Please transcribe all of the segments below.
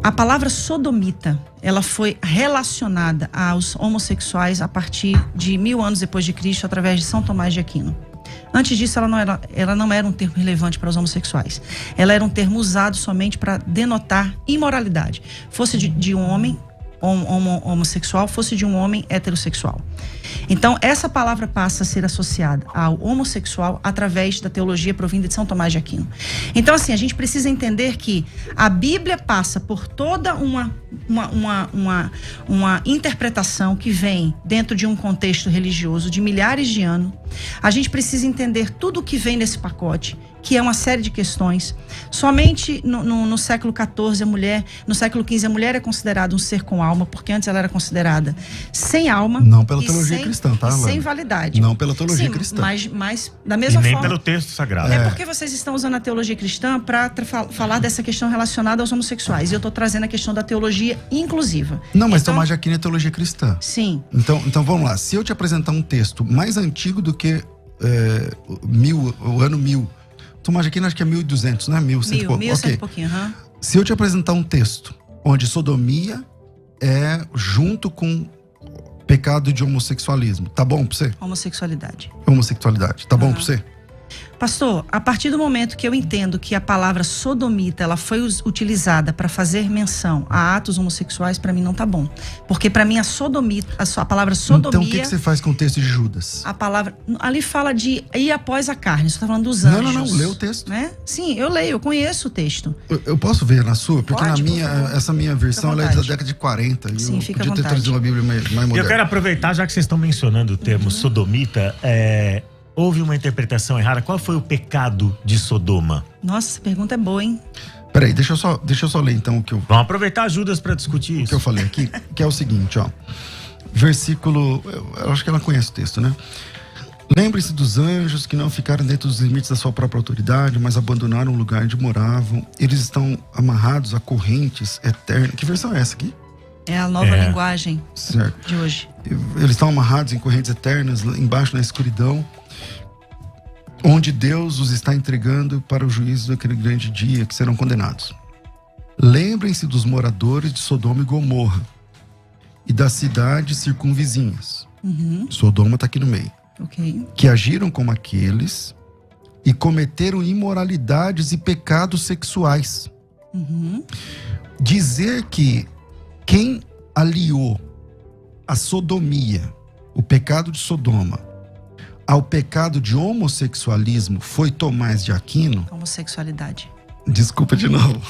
A palavra sodomita, ela foi relacionada aos homossexuais a partir de 1000 anos depois de Cristo, através de São Tomás de Aquino. Antes disso, ela não era um termo relevante para os homossexuais. Ela era um termo usado somente para denotar imoralidade. Fosse de um homem homossexual, fosse de um homem heterossexual. Então, essa palavra passa a ser associada ao homossexual através da teologia provinda de São Tomás de Aquino. Então, assim, a gente precisa entender que a Bíblia passa por toda uma interpretação que vem dentro de um contexto religioso de milhares de anos. A gente precisa entender tudo o que vem nesse pacote, que é uma série de questões. Somente no século XIV, no século XV, a mulher é considerada um ser com alma, porque antes ela era considerada sem alma. Não pela teologia cristã, tá, Alana? Sem validade. Não pela teologia cristã. Mas da mesma forma. Nem pelo texto sagrado. É porque vocês estão usando a teologia cristã para falar dessa questão relacionada aos homossexuais. E eu estou trazendo a questão da teologia inclusiva. Não, mas Tomás de Aquino é teologia cristã. Sim. Então vamos lá. Se eu te apresentar um texto mais antigo do que o ano 1000, Tomás de Aquino acho que é 1200, né? 1100 e pouco. 1100 e pouquinho, uhum. Se eu te apresentar um texto onde sodomia é junto com pecado de homossexualismo, tá bom pra você? Homossexualidade, tá bom pra você? Pastor, a partir do momento que eu entendo que a palavra sodomita, ela foi utilizada para fazer menção a atos homossexuais, para mim não tá bom. Porque para mim a palavra sodomia... Então o que você faz com o texto de Judas? A palavra... Ali fala de ir após a carne, você tá falando dos anjos. Não, lê o texto. Né? Sim, eu leio, eu conheço o texto. Eu posso ver na sua? Porque Pode, essa minha versão ela é da década de 40. Sim, eu fica à podia ter vontade. trazido uma Bíblia mais moderna. Eu quero aproveitar, já que vocês estão mencionando o termo sodomita, houve uma interpretação errada. Qual foi o pecado de Sodoma? Nossa, essa pergunta é boa, hein? Peraí, deixa eu só ler então o que eu... Vamos aproveitar Judas para discutir isso. O que eu falei aqui, que é o seguinte, ó. Versículo... Eu acho que ela conhece o texto, né? Lembre-se dos anjos que não ficaram dentro dos limites da sua própria autoridade, mas abandonaram o lugar onde moravam. Eles estão amarrados a correntes eternas. Que versão é essa aqui? É a nova linguagem certo. De hoje. Eles estão amarrados em correntes eternas, embaixo na escuridão, onde Deus os está entregando para o juízo daquele grande dia, que serão condenados. Lembrem-se dos moradores de Sodoma e Gomorra e das cidades circunvizinhas. Sodoma está aqui no meio. Okay. Que agiram como aqueles e cometeram imoralidades e pecados sexuais. Dizer que quem aliou a sodomia, o pecado de Sodoma, ao pecado de homossexualismo foi Tomás de Aquino. Homossexualidade. Desculpa de novo.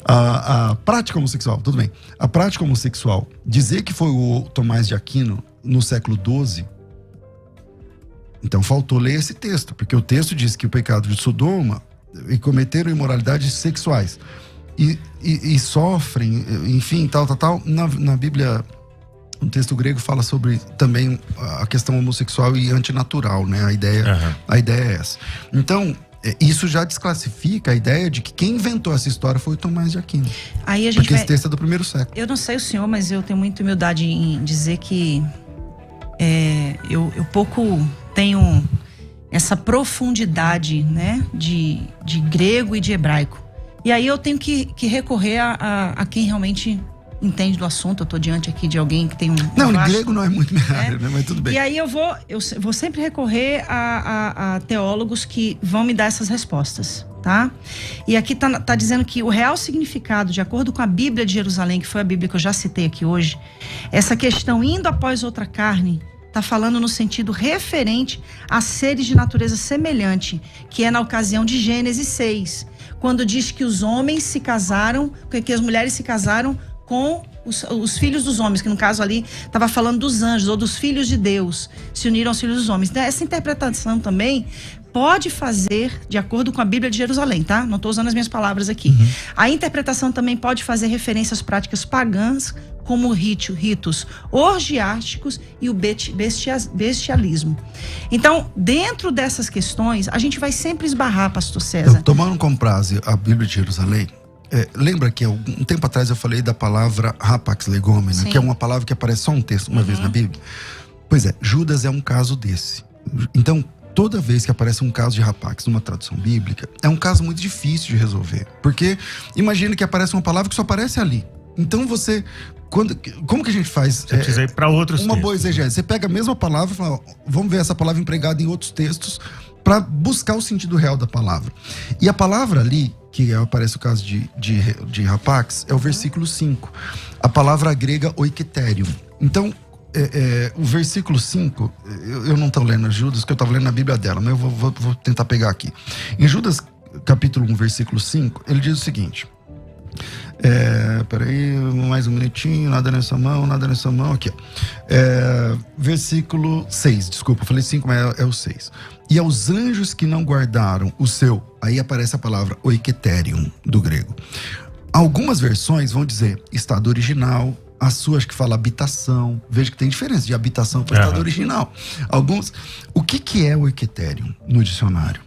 A prática homossexual, tudo bem. A prática homossexual, dizer que foi o Tomás de Aquino no século XII, então faltou ler esse texto, porque o texto diz que o pecado de Sodoma e cometeram imoralidades sexuais e sofrem, enfim, tal. Na Bíblia, o texto grego fala sobre também a questão homossexual e antinatural, né? A ideia é essa. Então, isso já desclassifica a ideia de que quem inventou essa história foi o Tomás de Aquino. Aí a gente porque esse texto é do primeiro século. Eu não sei o senhor, mas eu tenho muita humildade em dizer que eu pouco tenho essa profundidade, né, de grego e de hebraico. E aí eu tenho que recorrer a quem realmente entende do assunto. Eu estou diante aqui de alguém que tem Não, grego não é muito minha área, né? Mas tudo bem. E aí eu vou sempre recorrer a teólogos que vão me dar essas respostas, tá? E aqui tá dizendo que o real significado, de acordo com a Bíblia de Jerusalém, que foi a Bíblia que eu já citei aqui hoje, essa questão indo após outra carne, tá falando no sentido referente a seres de natureza semelhante, que é na ocasião de Gênesis 6, quando diz que os homens se casaram, que as mulheres se casaram com os filhos dos homens, que no caso ali estava falando dos anjos ou dos filhos de Deus, se uniram aos filhos dos homens. Então, essa interpretação também pode fazer, de acordo com a Bíblia de Jerusalém, tá? Não estou usando as minhas palavras aqui. A interpretação também pode fazer referência às práticas pagãs, como ritos orgiásticos e o bestialismo. Então, dentro dessas questões, a gente vai sempre esbarrar, pastor César. Então, tomando como base a Bíblia de Jerusalém, lembra que um tempo atrás eu falei da palavra rapax legomena, que é uma palavra que aparece só um texto, uma vez na Bíblia? Pois é, Judas é um caso desse. Então, toda vez que aparece um caso de rapax numa tradução bíblica, é um caso muito difícil de resolver. Porque imagina que aparece uma palavra que só aparece ali. Então você... como que a gente faz? Você precisa ir para outros uma textos. boa exegese. Você pega a mesma palavra e fala, ó, vamos ver essa palavra empregada em outros textos para buscar o sentido real da palavra. E a palavra ali, que aparece o caso de rapax, é o versículo 5. A palavra grega oiketerium. Então, o versículo 5, eu não estou lendo Judas, que eu estava lendo na Bíblia dela, mas eu vou tentar pegar aqui. Em Judas, capítulo 1, versículo 5, ele diz o seguinte... peraí, mais um minutinho, nada nessa mão, aqui, ó. Versículo 6, desculpa, eu falei 5, mas é o 6. E aos anjos que não guardaram o seu, aí aparece a palavra oiketerium, do grego. Algumas versões vão dizer estado original, a sua acho que fala habitação, veja que tem diferença de habitação para estado original. O que é o oiketerium no dicionário?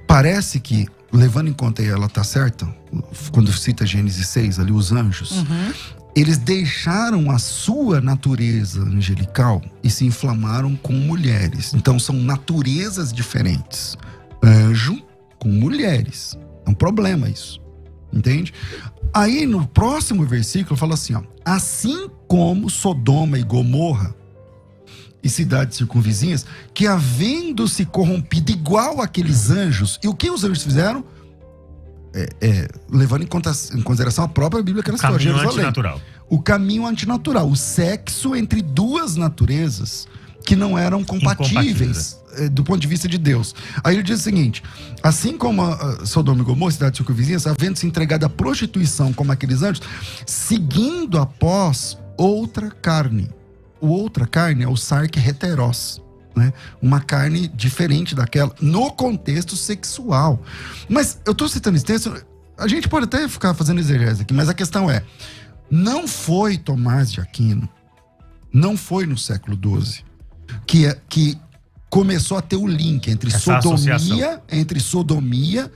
Parece que, levando em conta, e ela tá certa, quando cita Gênesis 6, ali os anjos, eles deixaram a sua natureza angelical e se inflamaram com mulheres. Então são naturezas diferentes. Anjo com mulheres. É um problema isso. Entende? Aí no próximo versículo fala assim, ó, assim como Sodoma e Gomorra e cidades circunvizinhas, que havendo se corrompido igual aqueles anjos, e o que os anjos fizeram? Levando em consideração a própria Bíblia que ela citou, Jerusalém. Antinatural. O caminho antinatural, o sexo entre duas naturezas que não eram compatíveis do ponto de vista de Deus. Aí ele diz o seguinte, assim como Sodoma e Gomorra, cidades circunvizinhas, havendo se entregado à prostituição como aqueles anjos, seguindo após outra carne. O outra carne é o sarque heteros, né? Uma carne diferente daquela, no contexto sexual. Mas eu estou citando esse texto, a gente pode até ficar fazendo exegese aqui, mas a questão é, não foi Tomás de Aquino, não foi no século XII, que começou a ter o link entre sodomia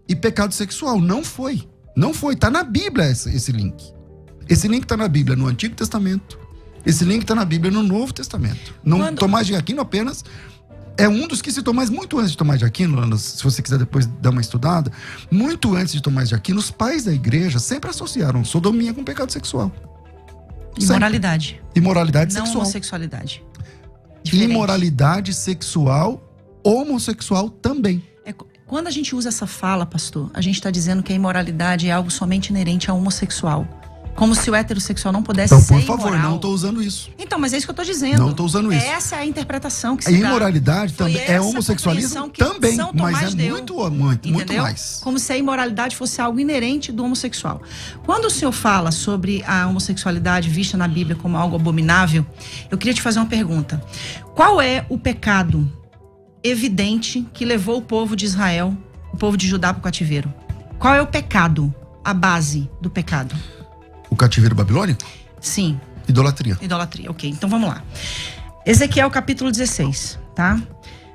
e pecado sexual. Não foi. Não foi. Tá na Bíblia esse link. Esse link tá na Bíblia no Antigo Testamento. Esse link está na Bíblia no Novo Testamento. Tomás de Aquino apenas é um dos que citou, mas muito antes de Tomás de Aquino, Ana, se você quiser depois dar uma estudada, muito antes de Tomás de Aquino, os pais da igreja sempre associaram sodomia com pecado sexual. Imoralidade. Imoralidade não sexual. Homossexualidade. Diferente. Imoralidade sexual, homossexual também. Quando a gente usa essa fala, pastor, a gente está dizendo que a imoralidade é algo somente inerente ao homossexual. Como se o heterossexual não pudesse ser imoral. Então, por favor, não estou usando isso. Então, mas é isso que eu estou dizendo. Não estou usando isso. Essa é a interpretação que se dá. A imoralidade também é homossexualismo também, mas é deu, muito mais. Como se a imoralidade fosse algo inerente do homossexual. Quando o senhor fala sobre a homossexualidade vista na Bíblia como algo abominável, eu queria te fazer uma pergunta. Qual é o pecado evidente que levou o povo de Israel, o povo de Judá para o cativeiro? Qual é o pecado, a base do pecado? O cativeiro babilônico? Sim. Idolatria. Idolatria, ok. Então vamos lá. Ezequiel capítulo 16, tá?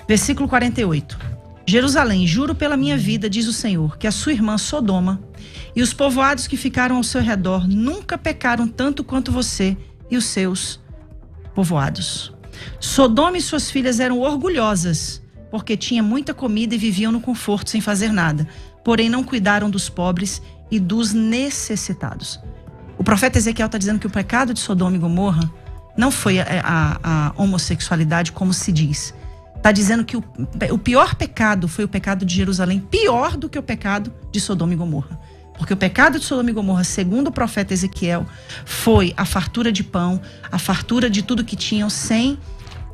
Versículo 48. Jerusalém, juro pela minha vida, diz o Senhor, que a sua irmã Sodoma e os povoados que ficaram ao seu redor nunca pecaram tanto quanto você e os seus povoados. Sodoma e suas filhas eram orgulhosas, porque tinha muita comida e viviam no conforto sem fazer nada. Porém não cuidaram dos pobres e dos necessitados. O profeta Ezequiel está dizendo que o pecado de Sodoma e Gomorra não foi a homossexualidade, como se diz. Está dizendo que o pior pecado foi o pecado de Jerusalém, pior do que o pecado de Sodoma e Gomorra. Porque o pecado de Sodoma e Gomorra, segundo o profeta Ezequiel, foi a fartura de pão, a fartura de tudo que tinham sem...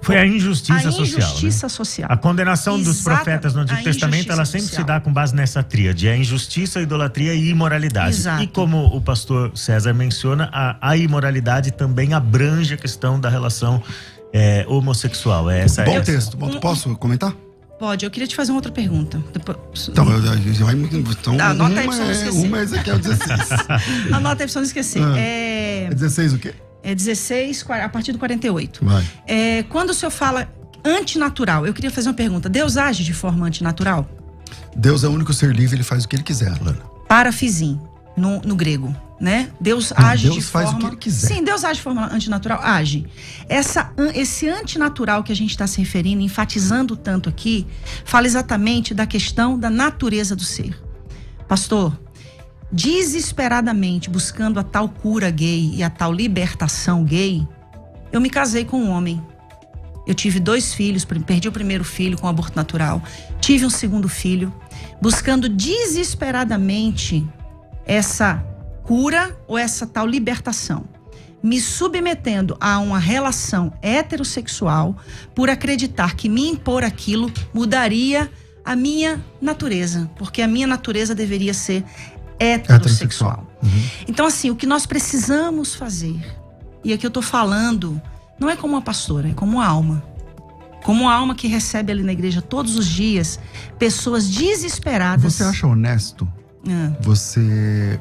Foi a injustiça social. A injustiça social. A condenação dos profetas no Antigo Testamento, ela sempre se dá com base nessa tríade. A injustiça, a idolatria e a imoralidade. Exato. E como o pastor César menciona, a imoralidade também abrange a questão da relação homossexual. Bom texto. Posso comentar? Pode. Eu queria te fazer uma outra pergunta. Então, anota aí pra você não esquecer. Uma é Ezequiel 16. Anota aí pra você não esquecer. É 16 o quê? É 16, a partir do 48. Vai. Quando o senhor fala antinatural, eu queria fazer uma pergunta. Deus age de forma antinatural? Deus é o único ser livre, ele faz o que ele quiser, Lana. Parafizim, no grego. né? Deus Não, age Deus de faz forma... o que ele quiser. Sim, Deus age de forma antinatural, age. Esse antinatural que a gente está se referindo, enfatizando tanto aqui, fala exatamente da questão da natureza do ser. Pastor, desesperadamente buscando a tal cura gay e a tal libertação gay, eu me casei com um homem. Eu tive 2 filhos, perdi o primeiro filho com aborto natural, tive um segundo filho, buscando desesperadamente essa cura ou essa tal libertação, me submetendo a uma relação heterossexual por acreditar que me impor aquilo mudaria a minha natureza, porque a minha natureza deveria ser heterossexual. Então, assim, o que nós precisamos fazer, e aqui eu tô falando, não é como uma pastora, é como uma alma. Como uma alma que recebe ali na igreja todos os dias pessoas desesperadas. Você acha honesto você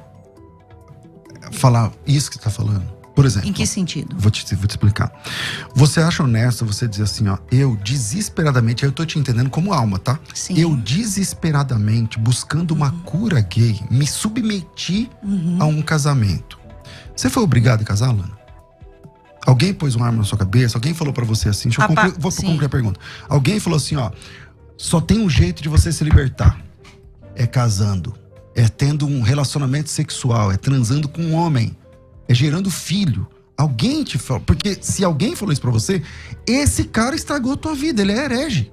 falar isso que você tá falando? Por exemplo. Em que sentido? Vou te explicar. Você acha honesto você dizer assim, ó, eu desesperadamente, eu tô te entendendo como alma, tá? Sim. Eu desesperadamente, buscando uma cura gay, me submeti a um casamento. Você foi obrigado a casar, Lana? Alguém pôs uma arma na sua cabeça? Alguém falou pra você assim, vou concluir a pergunta. Alguém falou assim, ó, só tem um jeito de você se libertar. É casando. É tendo um relacionamento sexual, é transando com um homem, é gerando filho. Alguém te falou, porque se alguém falou isso pra você, esse cara estragou a tua vida, ele é herege.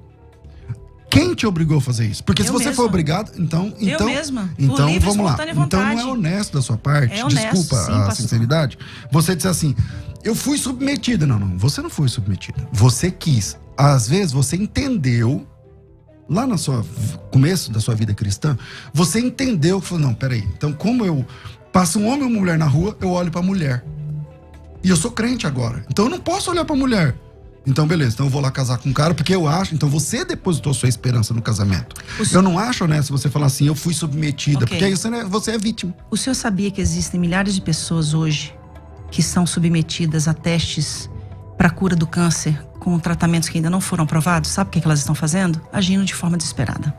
Quem te obrigou a fazer isso? Porque se você foi obrigado, então eu mesma. Então livre, vamos lá. vontade. Então não é honesto da sua parte. É honesto, desculpa sim, a pastor. sinceridade. Você disse assim, eu fui submetida. Não, você não foi submetida. Você quis. Às vezes você entendeu, lá no começo da sua vida cristã, você entendeu que falou, não, peraí. Então como eu passo um homem ou uma mulher na rua, eu olho pra mulher. E eu sou crente agora. Então eu não posso olhar pra mulher. Então beleza, então eu vou lá casar com um cara, porque eu acho, então você depositou sua esperança no casamento. Eu não acho honesto você falar assim, eu fui submetida, porque aí você é vítima. O senhor sabia que existem milhares de pessoas hoje que são submetidas a testes para cura do câncer com tratamentos que ainda não foram aprovados? Sabe o que elas estão fazendo? Agindo de forma desesperada.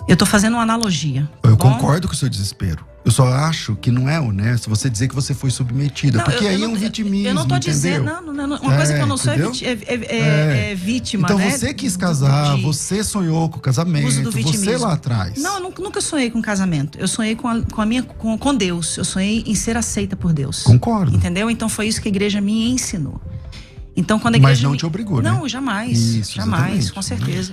Eu tô fazendo uma analogia. Eu concordo com o seu desespero. Eu só acho que não é honesto você dizer que você foi submetida. Não, porque aí é um vitimismo. Eu não tô dizendo. Não, uma coisa que eu não sou é vítima. Então né? você quis casar, você sonhou com o casamento, você lá atrás. Não, eu nunca sonhei com casamento. Eu sonhei com Deus. Eu sonhei em ser aceita por Deus. Concordo. Entendeu? Então foi isso que a igreja me ensinou. Então, quando a igreja Mas não te obrigou, né? Não, jamais. Isso, jamais, exatamente. com certeza.